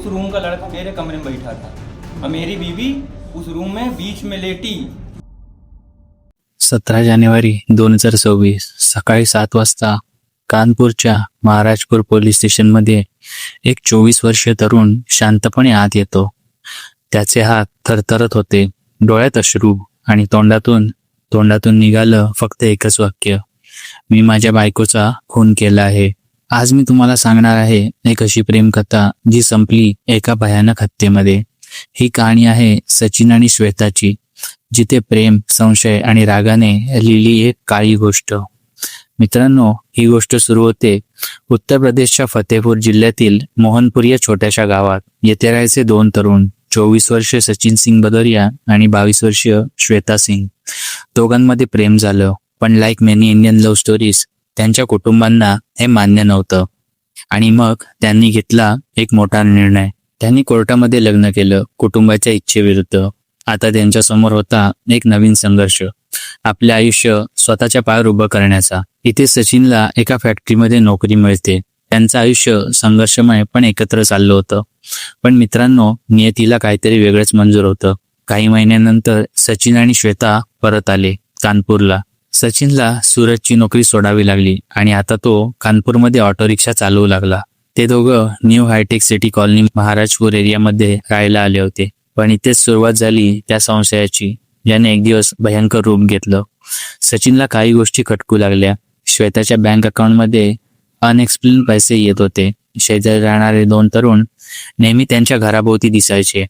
Room का लड़का मेरे कमरे में बैठा था और मेरी बीवी उस रूम में बीच में लेटी। 17 जानेवारी 2024 सकाळी 7 वाजता कानपूरच्या महाराजपूर पोलीस स्टेशनमध्ये एक 24 वर्षीय तरुण शांतपणे आत येतो. त्याचे हात थरथरत होते, डोळ्यात अश्रू आणि तोंडातून निघालं फक्त एकच वाक्य, मी माझ्या बायकोचा खून केला आहे. आज मी तुम्हाला सांगणार आहे एक अशी प्रेमकथा जी संपली एका भयानक हत्येमध्ये. ही कहाणी आहे सचिन आणि श्वेताची, जिथे प्रेम, संशय आणि रागाने लिहिली एक काळी गोष्ट. मित्रांनो, ही गोष्ट सुरू होते उत्तर प्रदेशच्या फतेपूर जिल्ह्यातील मोहनपूर या छोट्याशा गावात. येथे राहायचे दोन तरुण, 24 वर्षीय सचिन सिंग भदौरिया आणि 22 वर्षीय श्वेता सिंग. दोघांमध्ये प्रेम झालं, पण like many Indian love stories त्यांच्या कुटुंबांना हे मान्य नव्हतं. आणि मग त्यांनी घेतला एक मोठा निर्णय. त्यांनी कोर्टामध्ये लग्न केलं, कुटुंबाच्या इच्छेविरुद्ध. आता त्यांच्या समोर होता एक नवीन संघर्ष, आपले आयुष्य स्वतःच्या पायावर उभं करण्याचा. इथे सचिनला एका फॅक्टरीमध्ये नोकरी मिळते. त्यांचं आयुष्य संघर्षमय पण एकत्र चाललं होतं. पण मित्रांनो, नियतीला काहीतरी वेगळंच मंजूर होतं. काही महिन्यानंतर सचिन आणि श्वेता परत आले कानपूरला. सचिनला सुरतची नोकरी सोडावी लागली आणि आता तो कानपूरमध्ये ऑटो रिक्षा चालवू लागला. ते दोघं न्यू हायटेक सिटी कॉलनी महाराजपूर एरियामध्ये राहायला आले होते. पण इथेच सुरुवात झाली त्या संशयाची, ज्याने एक दिवस भयंकर रूप घेतलं. सचिनला काही गोष्टी खटकू लागल्या. श्वेताच्या बँक अकाउंटमध्ये अनएक्सप्लेन पैसे येत होते. शेजारी राहणारे दोन तरुण नेहमी त्यांच्या घराभोवती दिसायचे.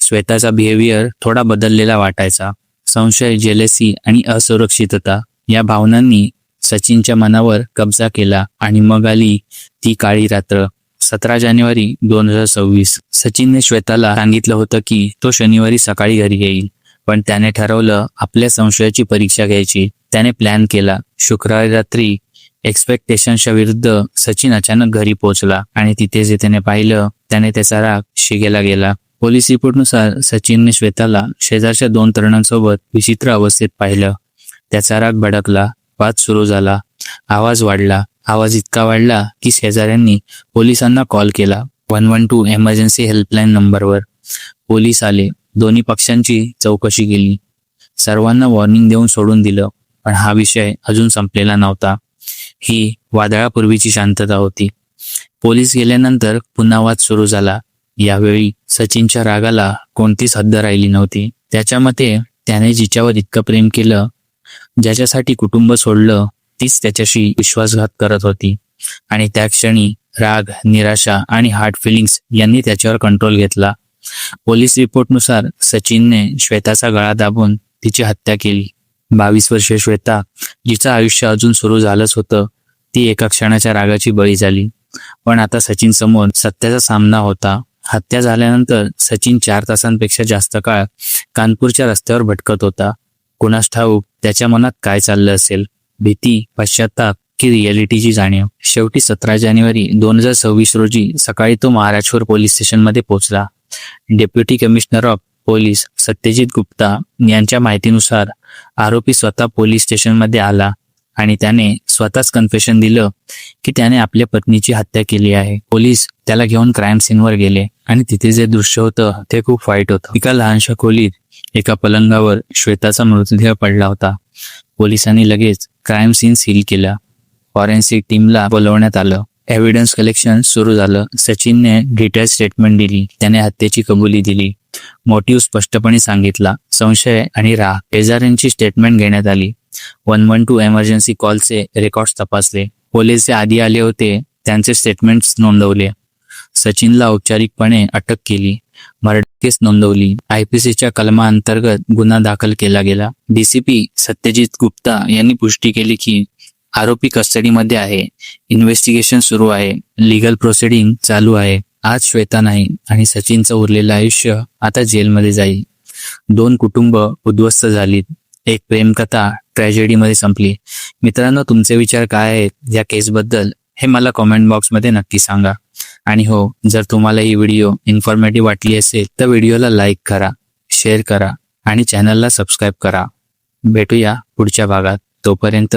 श्वेताचा बिहेवियर थोडा बदललेला वाटायचा. संशय, जेलेसी आणि असुरक्षितता या भावनांनी सचिनच्या मनावर कब्जा केला. आणि मग आली ती काळी रात्र. 17 जानेवारी 2026. सचिनने श्वेताला सांगितलं होतं की तो शनिवारी सकाळी घरी येईल, पण त्याने ठरवलं आपल्या संशयाची परीक्षा घ्यायची. त्याने प्लॅन केला. शुक्रवारी रात्री एक्सपेक्टेशनच्या विरुद्ध सचिन अचानक घरी पोहोचला आणि तिथे जे त्याने पाहिलं त्याने त्याचा राग शिगेला गेला. पोलीस रिपोर्टनुसार सचिनने श्वेताला शेजारच्या दोन तरुणांसोबत विचित्र अवस्थेत पाहिलं. त्याचा राग भडकला. वाद सुरू झाला. आवाज इतका वाढला की शेजाऱ्यांनी पोलिसांना कॉल केला. 112 एमर्जन्सी हेल्पलाईन नंबरवर. पोलीस आले. दोन्ही पक्षांची चौकशी केली. सर्वांना वॉर्निंग देऊन सोडून दिलं. पण हा विषय अजून संपलेला नव्हता. ही वादळापूर्वीची शांतता होती. पोलीस गेल्यानंतर पुन्हा वाद सुरू झाला. यावेळी सचिनच्या रागाला कोणतीच हद्द राहिली नव्हती. त्याच्या मते त्याने जिच्यावर इतकं प्रेम केलं, ज्याच्यासाठी कुटुंब सोडलं, तीच त्याच्याशी विश्वासघात करत होती. आणि त्या क्षणी राग, निराशा आणि हार्ट फिलिंग्स यांनी त्याच्यावर कंट्रोल घेतला. पोलीस रिपोर्टनुसार सचिनने श्वेताचा गळा दाबून तिची हत्या केली. 22 वर्षीय श्वेता, जिचं आयुष्य अजून सुरू झालंच होतं, ती एका क्षणाच्या रागाची बळी झाली. पण आता सचिन समोर सत्याचा सामना होता. हत्या झाल्यानंतर सचिन 4 तासांपेक्षा जास्त काळ कानपूरच्या रस्त्यावर भटकत होता. कुणास ठाऊक त्याच्या मनात काय चाललं असेल, भीती, पश्चाताप की रियालिटीची जाणीव. शेवटी 17 जानेवारी 2026 रोजी सकाळी तो महाराजपूर पोलीस स्टेशनमध्ये पोहोचला. Deputy commissioner of police Satyajit Gupta यांच्या माहितीनुसार आरोपी स्वतः पोलीस स्टेशनमध्ये आला आणि त्याने स्वतःच कन्फेशन दिलं की त्याने आपल्या पत्नीची हत्या केली आहे. पोलीस त्याला घेऊन क्राईम सीनवर गेले आणि तिथे जे दृश्य होतं ते खूप वाईट होतं. एका लहानशा खोलीत एका पलंगावर श्वेताचा मृतदेह पडला होता. पोलिसांनी लगेच क्राईम सीन सील केला. फॉरेन्सिक टीमला बोलवण्यात आलं. एव्हिडन्स कलेक्शन सुरू झालं. सचिनने डिटेल स्टेटमेंट दिली. त्याने हत्येची कबुली दिली. मोटिव्ह स्पष्टपणे सांगितला. संशय आणि राग. शेजाऱ्यांची स्टेटमेंट घेण्यात आली. 112 एमर्जन्सी कॉलचे रेकॉर्ड्स तपासले. पोलीस जे आधी आले होते त्यांचे स्टेटमेंट्स नोंदवले. सचिनला औपचारिकपणे अटक केली. मर्डर केस नोंदवली. IPCच्या कलमाअंतर्गत गुन्हा दाखल केला गेला. DCP सत्यजित गुप्ता यांनी पुष्टी केली की आरोपी कस्टडीमध्ये आहे. इन्व्हेस्टिगेशन सुरू आहे. लीगल प्रोसिडिंग चालू आहे. आज श्वेता नाही आणि सचिनचं उरलेलं आयुष्य आता जेलमध्ये जाईल. 2 कुटुंब उद्ध्वस्त झालीत. एक प्रेमकथा ट्रॅजेडीमध्ये संपली. मित्रांनो, तुमचे विचार काय आहेत या केसबद्दल हे मला कॉमेंट बॉक्समध्ये नक्की सांगा. आणि हो, जर तुम्हाला ही व्हिडिओ इन्फॉर्मेटिव्ह वाटली असेल तर व्हिडिओला लाईक करा, शेअर करा आणि चॅनलला सबस्क्राईब करा. भेटूया पुढच्या भागात. तोपर्यंत